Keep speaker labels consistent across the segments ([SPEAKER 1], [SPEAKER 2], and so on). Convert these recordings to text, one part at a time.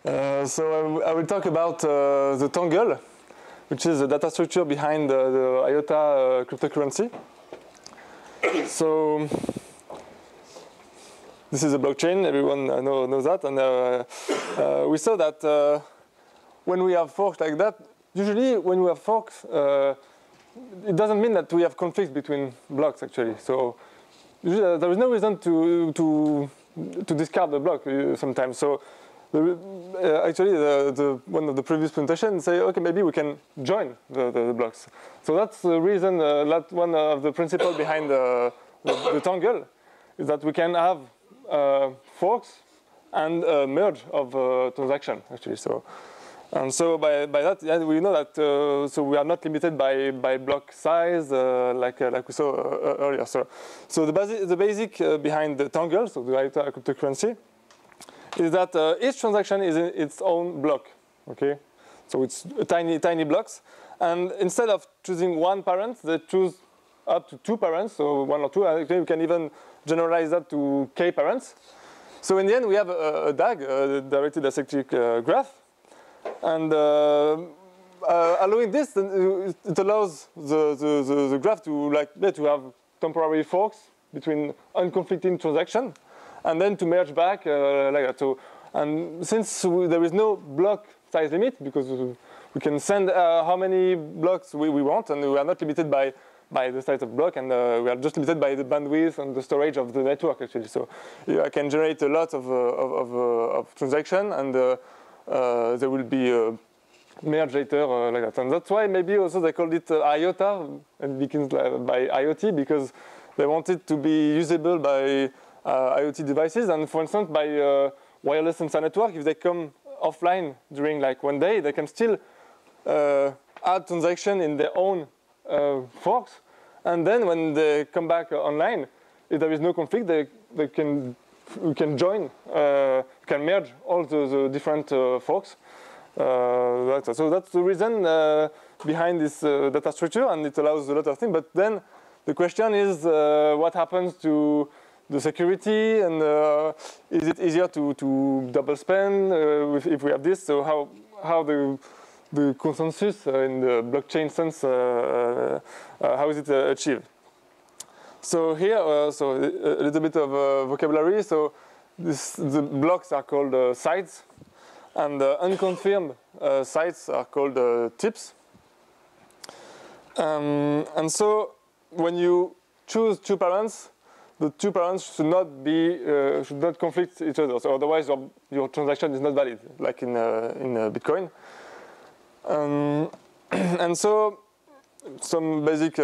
[SPEAKER 1] So I will talk about the Tangle, which is the data structure behind the Iota cryptocurrency. So this is a blockchain, everyone knows that, and we saw that when we have forks like that, usually when we have forks, it doesn't mean that we have conflicts between blocks actually. So usually there is no reason to discard the block sometimes. So actually, one of the previous presentations say, okay, maybe we can join the blocks. So that's the reason, that one of the principles behind the Tangle is that we can have forks and merge of transaction actually. And so by that, yeah, we know that so we are not limited by block size like we saw earlier. So the basic behind the Tangle, so the Iota cryptocurrency, is that each transaction is in its own block. Okay, so it's tiny blocks, and instead of choosing one parent, they choose up to two parents, so one or two. Actually, we can even generalize that to k parents. So in the end, we have a DAG, a directed acyclic graph. And allowing this, it allows the graph to have temporary forks between unconflicting transactions, and then to merge back like that. So, and since there is no block size limit, because we can send how many blocks we want, and we are not limited by the size of block, and we are just limited by the bandwidth and the storage of the network actually. So yeah, I can generate a lot of transactions, and there will be merge later like that. And that's why maybe also they called it Iota, and it begins by IoT, because they want it to be usable by IoT devices. And for instance, by wireless sensor network, if they come offline during like one day, they can still add transaction in their own forks. And then when they come back online, if there is no conflict, we can join, can merge all the different forks. So that's the reason behind this data structure, and it allows a lot of things. But then the question is, what happens to the security, and is it easier to double spend if we have this? So how the consensus in the blockchain sense, how is it achieved? So here, so a little bit of vocabulary. So the blocks are called sites, and unconfirmed sites are called tips. And so when you choose two parents, the two parents should not conflict each other. So otherwise, your transaction is not valid, like in Bitcoin. And so some basic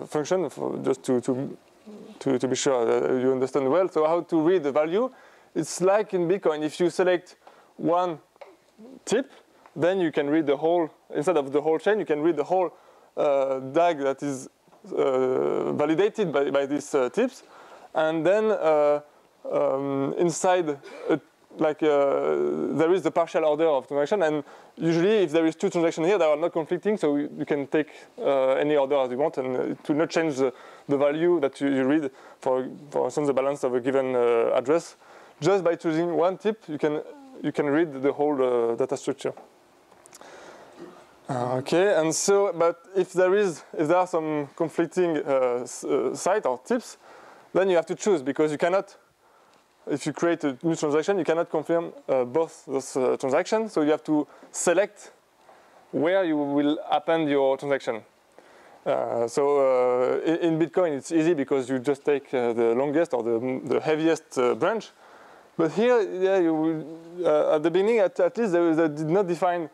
[SPEAKER 1] function just to be sure you understand well. So how to read the value? It's like in Bitcoin. If you select one tip, then you can read the whole, instead of the whole chain, you can read the whole DAG that is validated by these tips. And then inside, there is the partial order of transaction. And usually, if there is two transactions here that are not conflicting, so you can take any order as you want, and it will not change the value that you read. For instance, the balance of a given address. Just by choosing one tip, you can read the whole data structure. Okay, and so, but if there are some conflicting site or tips, then you have to choose, because you cannot. If you create a new transaction, you cannot confirm both those transactions. So you have to select where you will append your transaction. So in Bitcoin, it's easy because you just take the longest or the heaviest branch. But here, yeah, you will, at the beginning, at least they did not define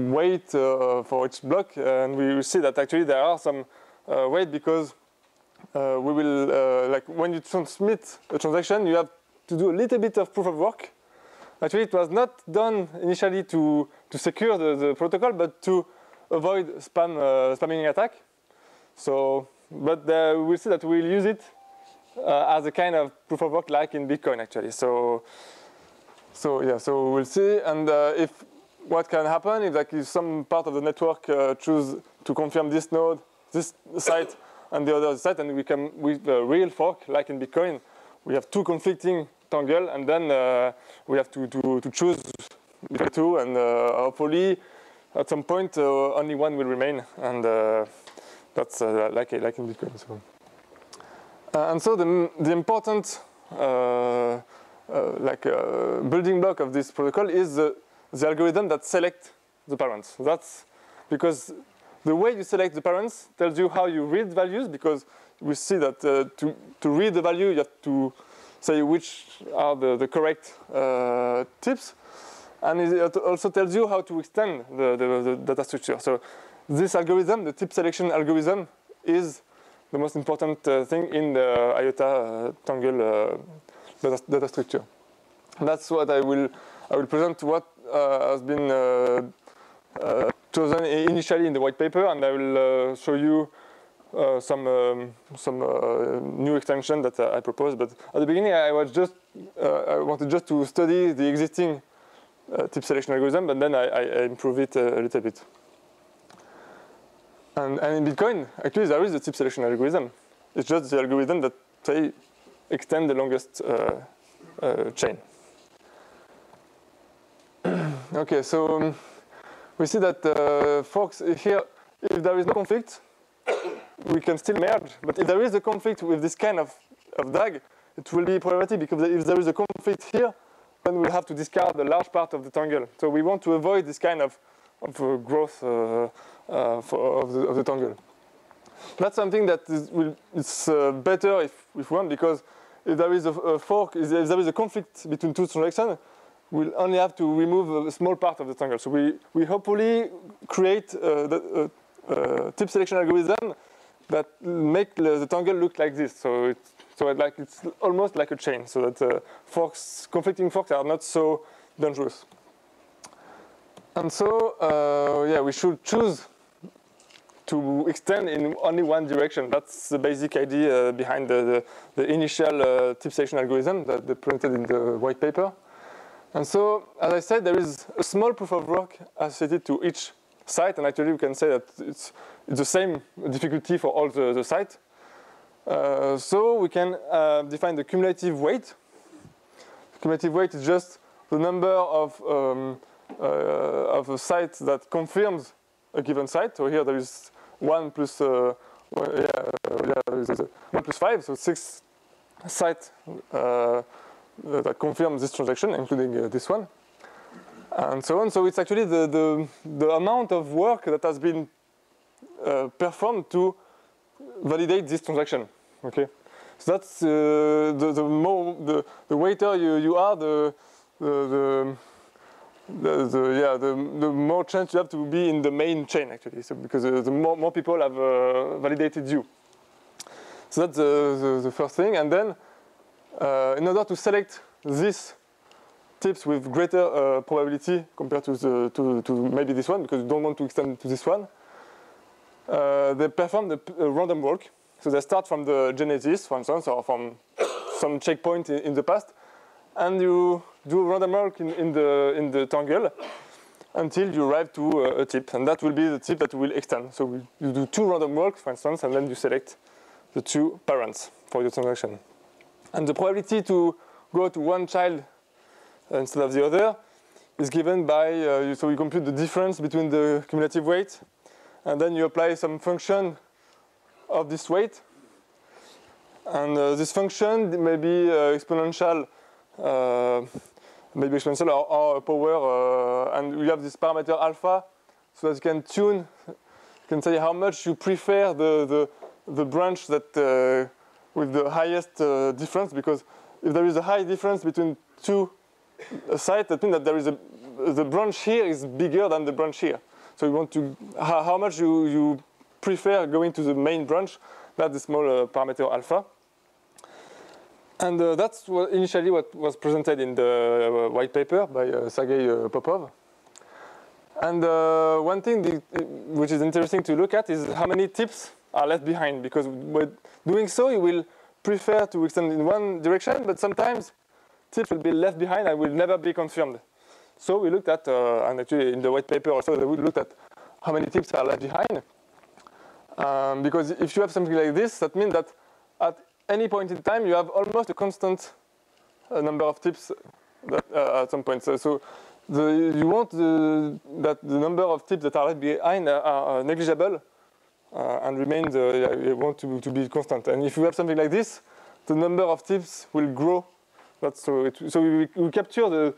[SPEAKER 1] weight for each block, and we will see that actually there are some weight, because we will, like when you transmit a transaction, you have to do a little bit of proof of work. Actually, it was not done initially to secure the protocol, but to avoid spamming attack. So, but we'll see that we'll use it as a kind of proof of work, like in Bitcoin, actually. So yeah, so we'll see. And if what can happen if some part of the network choose to confirm this node, this site, and the other site, and we can, with a real fork, like in Bitcoin, we have two conflicting Tangle, and then we have to choose between two, and hopefully at some point only one will remain, and that's like in Bitcoin. So. And so the important building block of this protocol is the algorithm that selects the parents. That's because the way you select the parents tells you how you read values, because we see that to read the value you have to say which are the correct tips, and it also tells you how to extend the data structure. So this algorithm, the tip selection algorithm, is the most important thing in the Iota Tangle data structure. That's what I will present. What has been chosen initially in the white paper, and I will show you some new extension that I proposed. But at the beginning, I wanted just to study the existing tip selection algorithm, but then I improve it a little bit. And in Bitcoin, actually, there is a tip selection algorithm. It's just the algorithm that extend the longest chain. Okay, so we see that forks here, if there is no conflict, we can still merge. But if there is a conflict with this kind of DAG, it will be problematic, because if there is a conflict here, then we'll have to discard a large part of the tangle. So we want to avoid this kind of growth of the tangle. That's something that is better if we want, because if there is a fork, if there is a conflict between two transactions, we'll only have to remove a small part of the tangle. So we hopefully create a tip selection algorithm that make the tangle look like this. So it's almost like a chain, so that conflicting forks are not so dangerous. And so we should choose to extend in only one direction. That's the basic idea behind the initial tip selection algorithm that they presented in the white paper. And so, as I said, there is a small proof of work associated to each site, and actually we can say that it's the same difficulty for all the sites. So we can define the cumulative weight. The cumulative weight is just the number of a site that confirms a given site. So here there is 1 plus 1 plus 5, so 6 sites that confirm this transaction, including this one, and so on. So it's actually the amount of work that has been performed to validate this transaction. Okay, so that's the weighter you are, the more chance you have to be in the main chain, actually. So because the more people have validated you. So that's the first thing, and then in order to select these tips with greater probability compared to maybe this one, because you don't want to extend to this one, they perform the random walk. So they start from the genesis, for instance, or from some checkpoint in the past, and you do a random walk in the tangle until you arrive to a tip, and that will be the tip that will extend. So you do 2 random walks, for instance, and then you select the 2 parents for your transaction. And the probability to go to one child instead of the other is given by, so you compute the difference between the cumulative weight, and then you apply some function of this weight. And this function may be exponential, or power, and we have this parameter alpha, so that you can tune, you can say how much you prefer the branch that with the highest difference, because if there is a high difference between 2 sites, that means that there is the branch here is bigger than the branch here. So you want to how much you prefer going to the main branch. That's the small parameter alpha. And that's initially what was presented in the white paper by Sergei Popov. And one thing which is interesting to look at is how many tips are left behind, because by doing so you will prefer to extend in one direction, but sometimes tips will be left behind and will never be confirmed. So we looked at, and actually in the white paper also, we looked at how many tips are left behind. Because if you have something like this, that means that at any point in time you have almost a constant a number of tips that, at some point. So you want that the number of tips that are left behind are negligible and remain. You want to be constant. And if you have something like this, the number of tips will grow. So we capture the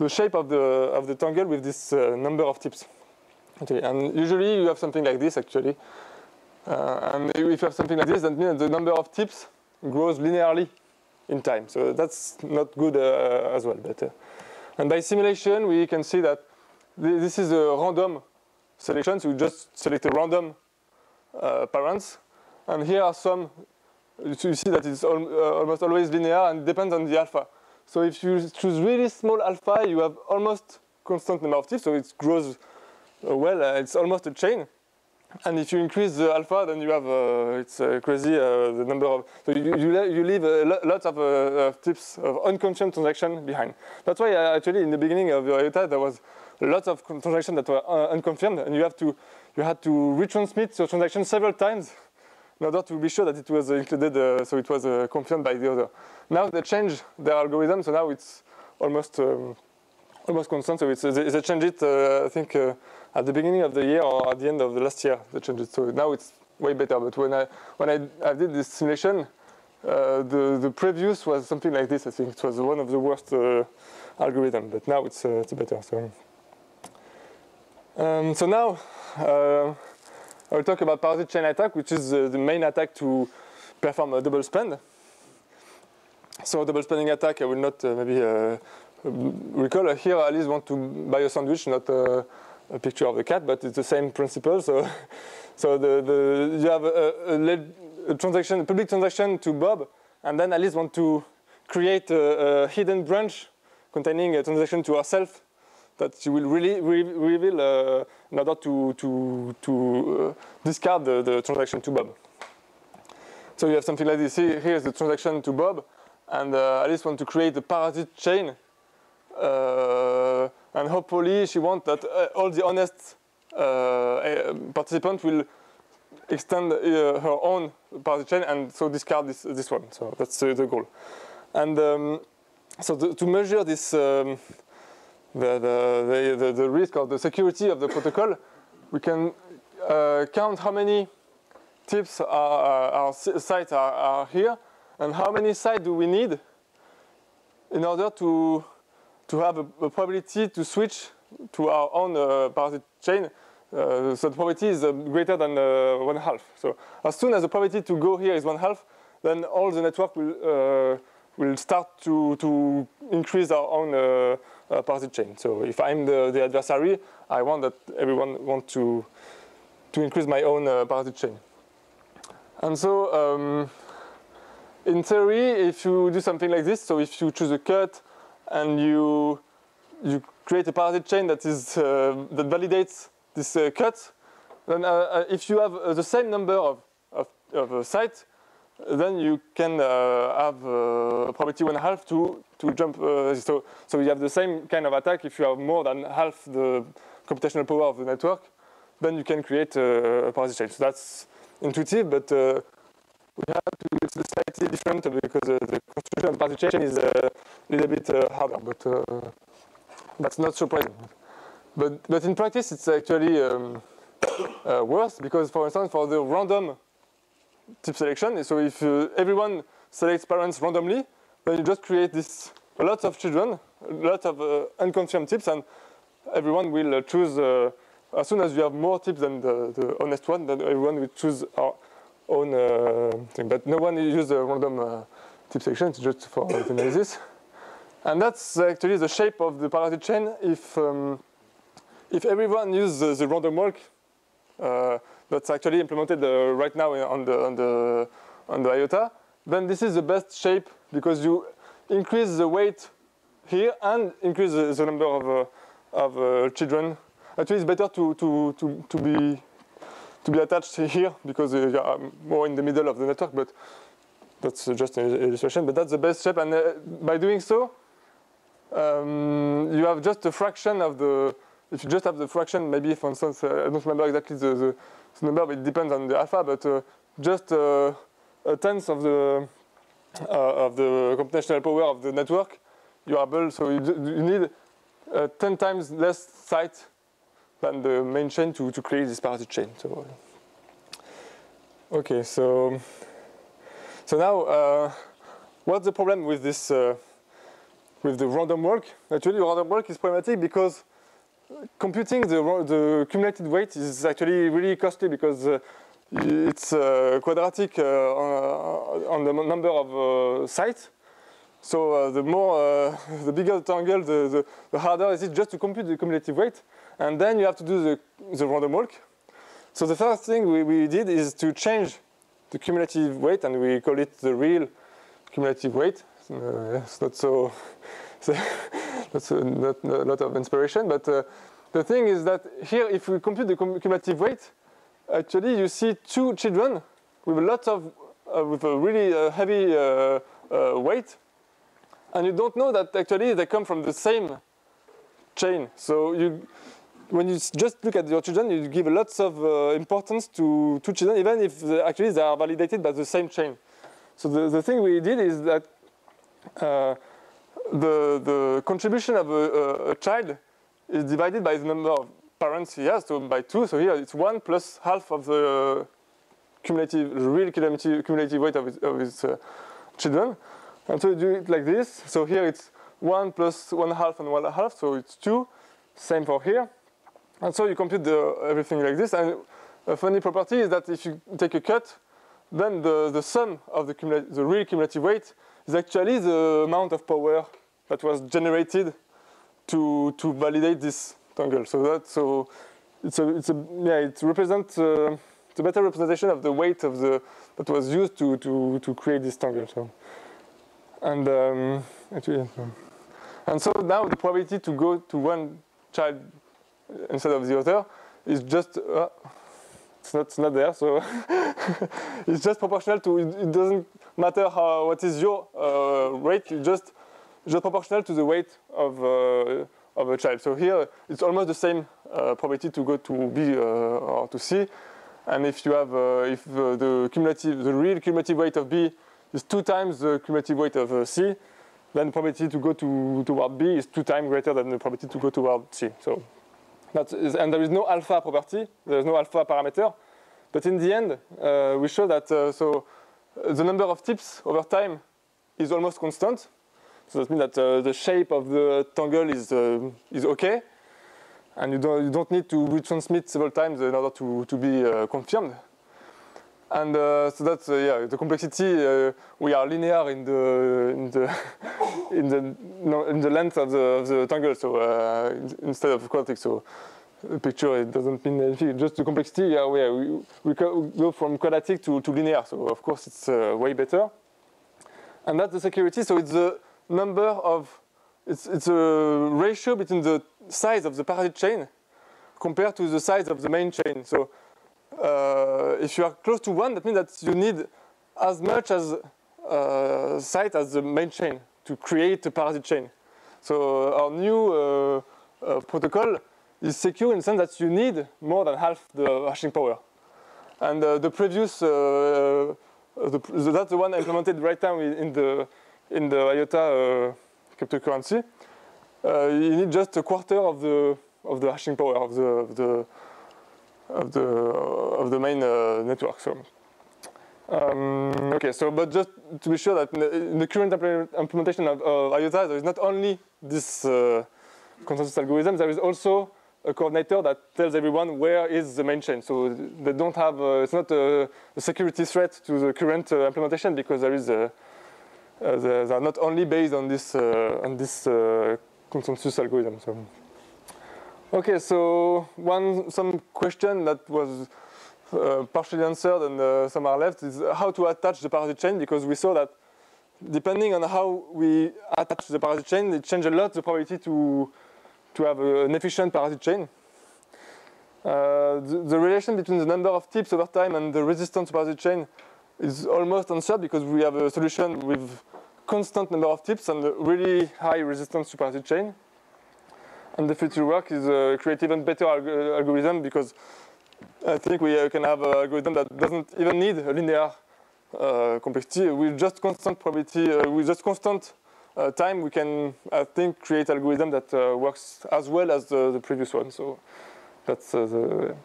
[SPEAKER 1] shape of the tangle with this number of tips. Okay, and usually you have something like this actually. And if you have something like this, that means the number of tips grows linearly in time. So that's not good as well. But, and by simulation, we can see that this is a random selection. So we just select a random parents. And here are some, so you see that it's almost always linear and depends on the alpha. So if you choose really small alpha, you have almost constant number of tips. So it grows it's almost a chain. And if you increase the alpha, then you have it's crazy the number of. So you leave lots of tips of unconfirmed transaction behind. That's why actually in the beginning of your Iota there was lots of transactions that were unconfirmed, and you had to retransmit your transaction several times in order to be sure that it was included, so it was confirmed by the other. Now they changed their algorithm, so now it's almost constant. So they changed it, I think, at the beginning of the year or at the end of the last year. They changed it. So now it's way better. But when I did this simulation, the previous was something like this. I think it was one of the worst algorithms. But now it's better. So now I will talk about parasite chain attack, which is the main attack to perform a double spend. So double spending attack, I will not maybe recall. Here Alice wants to buy a sandwich, not a picture of the cat, but it's the same principle. So you have a transaction, a public transaction to Bob, and then Alice wants to create a hidden branch containing a transaction to herself that she will really reveal in order to discard the transaction to Bob. So you have something like this. Here is the transaction to Bob, and Alice wants to create a parasite chain. And hopefully she wants that all the honest participants will extend her own parasite chain and so discard this one. So that's the goal. And so to measure this the risk or the security of the protocol, we can count how many tips our sites are here and how many sites do we need in order to have a probability to switch to our own parasite chain. So the probability is greater than 1/2. So as soon as the probability to go here is 1/2, then all the network will start to increase our own parasite chain. So if I'm the adversary, I want that everyone wants to increase my own parasite chain. And so in theory, if you do something like this, so if you choose a cut and you create a parasite chain that validates this cut, then if you have the same number of sites, then you can have a probability 1/2 to jump. So you have the same kind of attack. If you have more than half the computational power of the network, then you can create a parasite chain. So that's intuitive, but we have to do it slightly different because the construction of parasite chain is a little bit harder. But that's not surprising. But in practice, it's actually worse because, for instance, for the random tip selection, so if everyone selects parents randomly, then you just create a lot of children, a lot of unconfirmed tips, and everyone will choose. As soon as you have more tips than the honest one, then everyone will choose our own thing. But no one uses a random tip selection. It's just for the analysis. And that's actually the shape of the parasite chain. If everyone uses the random walk, that's actually implemented right now on the Iota, then this is the best shape because you increase the weight here and increase the number of children. Actually, it's better to be attached here because you are more in the middle of the network. But that's just an illustration. But that's the best shape, and by doing so, you have just a fraction of the. If you just have the fraction, maybe for instance, I don't remember exactly the number, but it depends on the alpha, but just a tenth of the of the computational power of the network, you are able, so you need 10 times less site than the main chain to create this parasite chain. So, okay, so now what's the problem with this with the random walk? Actually, random walk is problematic because computing the cumulative weight is actually really costly because it's quadratic on the number of sites. So the bigger the tangle, the harder is it just to compute the cumulative weight, and then you have to do the random walk. So the first thing we did is to change the cumulative weight, and we call it the real cumulative weight. It's not so, that's not a lot of inspiration, but the thing is that here, if we compute the cumulative weight, actually you see two children with a lot of with a really heavy weight, and you don't know that actually they come from the same chain. So when you just look at your children, you give lots of importance to two children, even if actually they are validated by the same chain. So the thing we did is that the contribution of a child is divided by the number of parents he has, so by 2. So here it's 1 plus half of the real cumulative weight of his children. And so you do it like this. So here it's 1 plus 1/2 and 1/2, so it's 2. Same for here. And so you compute everything like this. And a funny property is that if you take a cut, then the sum of the real cumulative weight is actually the amount of power that was generated to validate this tangle. So it represents it's a better representation of the weight that was used to create this tangle. So, and so now the probability to go to one child instead of the other is just it's not there. So it's just proportional to. It doesn't matter what is your rate. It's just proportional to the weight of a child. So here it's almost the same probability to go to B or to C. And if you have the real cumulative weight of B is 2 times the cumulative weight of C, then the probability to go toward B is 2 times greater than the probability to go toward C. So and there is no alpha property. There is no alpha parameter. But in the end, we show that the number of tips over time is almost constant. So that means that the shape of the tangle is okay, and you don't need to retransmit several times in order to be confirmed. And so that's the complexity. We are linear in the length of the tangle, so instead of quadratic. So the picture it doesn't mean anything. Just the complexity. We go from quadratic to linear. So of course it's way better. And that's the security. So it's the number of it's a ratio between the size of the parasite chain compared to the size of the main chain. So if you are close to 1, that means that you need as much as site as the main chain to create a parasite chain. So our new protocol is secure in the sense that you need more than half the hashing power. And the previous that's the one implemented right now in the Iota cryptocurrency. You need just a quarter of the hashing power of the main network. So okay, so but just to be sure that in the current implementation of Iota, there is not only this consensus algorithm, there is also a coordinator that tells everyone where is the main chain. So they don't have it's not a security threat to the current implementation because there is they are not only based on this consensus algorithm. So. Okay, so some question that was partially answered and some are left is how to attach the parasite chain, because we saw that depending on how we attach the parasite chain, it changes a lot the probability to have an efficient parasite chain. The relation between the number of tips over time and the resistance to parasite chain is almost answered because we have a solution with constant number of tips and a really high resistance to parasite chain. And the future work is create even better algorithm because I think we can have an algorithm that doesn't even need a linear complexity. With just constant probability, with just constant time, we can, I think, create algorithm that works as well as the previous one. So that's so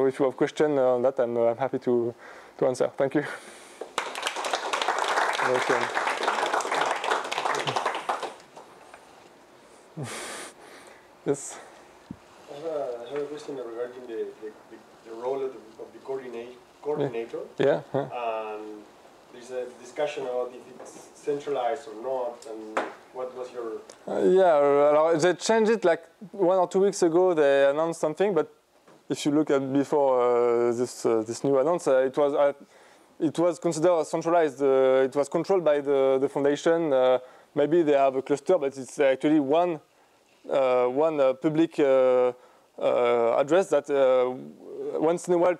[SPEAKER 1] if you have questions on that, I'm happy to answer. Thank you. Yes.
[SPEAKER 2] I have a question regarding the role of the coordinator.
[SPEAKER 1] Yeah.
[SPEAKER 2] And there's a discussion about if it's centralized or not, and what was your...
[SPEAKER 1] they changed it like 1 or 2 weeks ago. They announced something, but if you look at before this new announce, it was considered centralized. It was controlled by the foundation. Maybe they have a cluster, but it's actually one public address that once in a while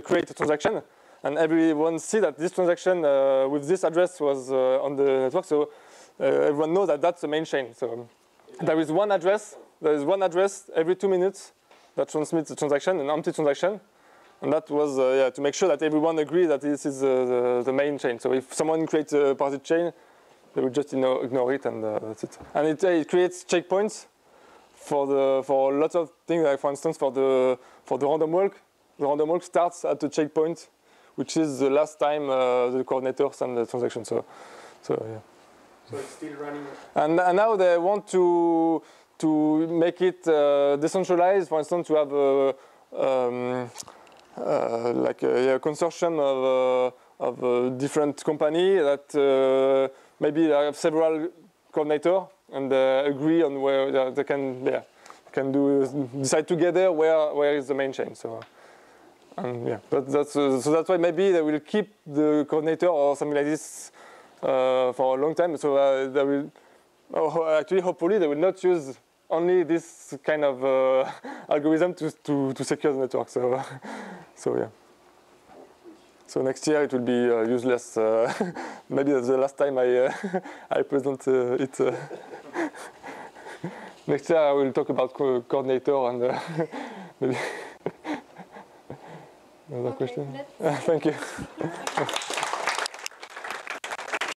[SPEAKER 1] create a transaction, and everyone see that this transaction with this address was on the network. So everyone knows that that's the main chain. So there is one address. There is one address every 2 minutes that transmits a transaction, an empty transaction. And that was to make sure that everyone agrees that this is the main chain. So if someone creates a parasite chain, they will just ignore it, and that's it. And it creates checkpoints for lots of things. Like for instance, for the random walk, the random walk starts at the checkpoint, which is the last time the coordinators and the transaction. So yeah.
[SPEAKER 2] So it's still running.
[SPEAKER 1] And now they want to make it decentralized. For instance, to have like a consortium of different companies that maybe they have several coordinators and agree on where they can decide together where is the main chain. So that's why maybe they will keep the coordinator or something like this for a long time. So they will actually hopefully they will not use only this kind of algorithm to secure the network. So yeah. So next year it will be useless. Maybe that's the last time I present it. Next year I will talk about coordinator and maybe another question. Thank you.